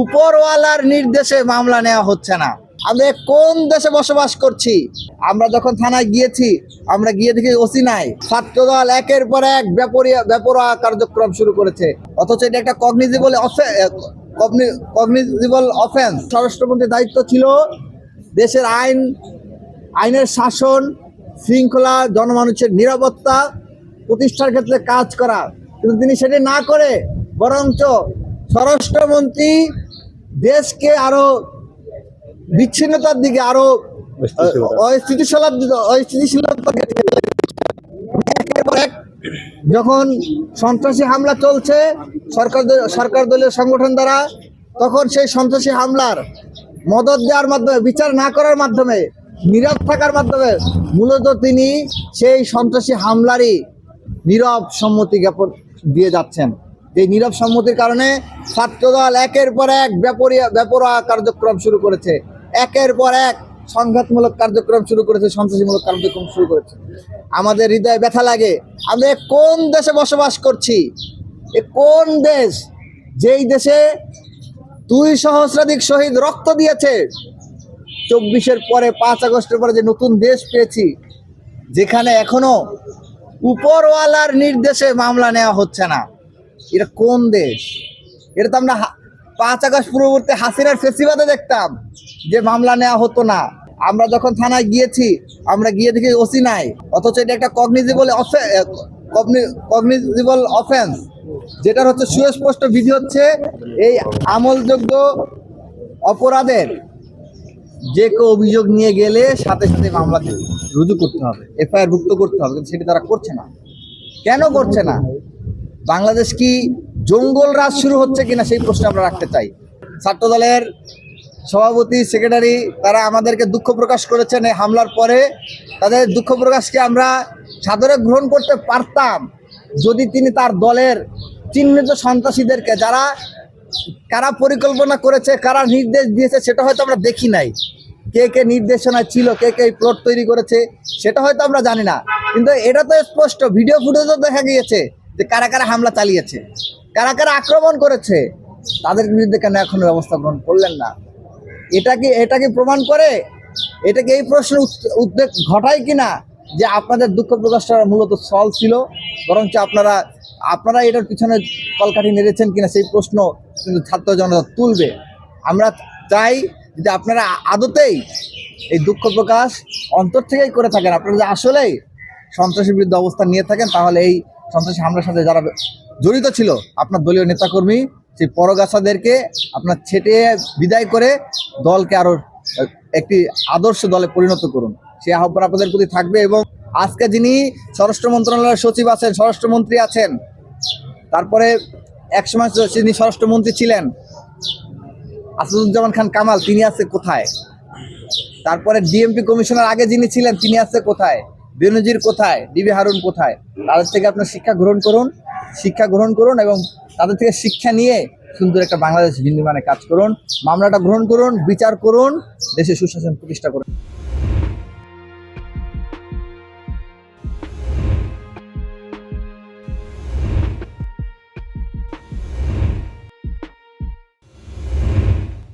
উপরওয়ালার নির্দেশে মামলা নেওয়া হচ্ছে না। আমরা কোন দেশে বসবাস করছি? আমরা যখন থানায় গিয়েছি, আমরা গিয়ে দেখি ওসি নাই। ছাত্রদল একের পর এক বেপরোয়া কার্যক্রম শুরু করেছে, অথচ এটা একটা কগনিজেবল অফেন্স। স্বরাষ্ট্রমন্ত্রীর দায়িত্ব ছিল দেশের আইনের শাসন, শৃঙ্খলা, জনমানুষের নিরাপত্তা প্রতিষ্ঠার ক্ষেত্রে কাজ করা, কিন্তু তিনি সেটি না করে বরঞ্চ স্বরাষ্ট্রমন্ত্রী দেশকে আরো বিচ্ছিন্নতার দিকে, আরো অস্থিতিশীলতা যখন সন্ত্রাসী হামলা চলছে সরকার দলীয় সংগঠন দ্বারা, তখন সেই সন্ত্রাসী হামলার মদত দেওয়ার মাধ্যমে, বিচার না করার মাধ্যমে, নীরব থাকার মাধ্যমে মূলত তিনি সেই সন্ত্রাসী হামলারই নীরব সম্মতি জ্ঞাপন দিয়ে যাচ্ছেন। এই নীরব সম্মতির কারণে ছাত্রদল একের পর এক বেপরোয়া কার্যক্রম শুরু করেছে, একের পর এক সংঘাতমূলক কার্যক্রম শুরু করেছে, সন্ত্রাসীমূলক কার্যক্রম শুরু করেছে। আমাদের হৃদয়ে ব্যথা লাগে। আমরা কোন দেশে বসবাস করছি? এ কোন দেশ, যেই দেশে 2 সহস্রাধিক শহীদ রক্ত দিয়েছে? 24-এর পরে, 5 আগস্টের পরে যে নতুন দেশ পেয়েছি, যেখানে এখনো উপরওয়ালার নির্দেশে মামলা নেওয়া হচ্ছে না। এটা কোন দেশ? এটা তো আমরা 5 আগস্ট পূর্ববর্তী হাসিনার ফেসিবাদে দেখতাম যে মামলা নেওয়া হতো না। আমরা যখন থানায় গিয়েছি, আমরা গিয়ে দেখি ওসি নাই, অথচ এটা একটা কগনিজেবল অফেন্স, যেটার হচ্ছে সুস্পষ্ট বিধি হচ্ছে এই আমলযোগ্য অপরাধের যে কেউ অভিযোগ নিয়ে গেলে সাথে সাথে মামলা রুজু করতে হবে, এফআইআর ভুক্ত করতে হবে, কিন্তু সেটা তারা করছে না। কেন করছে না? বাংলাদেশ কি জঙ্গল রাজ শুরু হচ্ছে কিনা সেই প্রশ্ন আমরা রাখতে চাই। ছাত্রদলের সভাপতি, সেক্রেটারি তারা আমাদেরকে দুঃখ প্রকাশ করেছেন এই হামলার পরে। তাদের দুঃখ প্রকাশকে আমরা সাদরে গ্রহণ করতে পারতাম যদি তিনি তার দলের চিহ্নিত সন্ত্রাসীদেরকে, কারা পরিকল্পনা করেছে, কারা নির্দেশ দিয়েছে, সেটা হয়তো আমরা দেখি নাই। কে কে নির্দেশনায় ছিল, কে কে প্লট তৈরি করেছে, সেটা হয়তো আমরা জানি না, কিন্তু এটা তো স্পষ্ট ভিডিও ফুটেজও দেখা গিয়েছে যে কারা কারা হামলা চালিয়েছে, কারা কারা আক্রমণ করেছে। তাদের বিরুদ্ধে কেন এখনো ব্যবস্থা গ্রহণ করলেন না? এটা কি প্রমাণ করে, এটা কি এই প্রশ্নের উদ্বেগ ঘটায় কিনা যে আপনাদের দুঃখ প্রকাশটা মূলত সল ছিল, বরঞ্চ আপনারা এটার পিছনে কলকাঠি নেড়েছেন কিনা সেই প্রশ্ন কিন্তু ছাত্র জনতা তুলবে। আমরা চাই যে আপনারা আদতেই এই দুঃখ প্রকাশ অন্তর থেকেই করে থাকেন, আপনারা যে আসলেই সন্ত্রাসীর বিরুদ্ধে অবস্থান নিয়ে থাকেন, তাহলে এই সন্ত্রাসী হামলার সাথে যারা জড়িত ছিল আপনার দলীয় নেতাকর্মী, সেই পরগাছাদেরকে আপনার ছেটে বিদায় করে দলকে আরো একটি আদর্শ দলে পরিণত করুন, সে আহ্বান আপনাদের প্রতি থাকবে। এবং আজকে যিনি স্বরাষ্ট্র মন্ত্রণালয়ের সচিব আছেন, স্বরাষ্ট্রমন্ত্রী আছেন, তারপরে একসময় যিনি স্বরাষ্ট্রমন্ত্রী ছিলেন আসাদুজ্জামান খান কামাল, তিনি আছে কোথায়? তারপরে ডিএমপি কমিশনার আগে যিনি ছিলেন, তিনি আছে কোথায়? বেনজির কোথায়? ডিবি হারুন কোথায়? তাদের থেকে আপনার শিক্ষা গ্রহণ করুন এবং তাদের থেকে শিক্ষা নিয়ে সুন্দর একটা বাংলাদেশ নির্মাণে কাজ করুন। মামলাটা গ্রহণ করুন, বিচার করুন, দেশে সুশাসন প্রতিষ্ঠা করুন।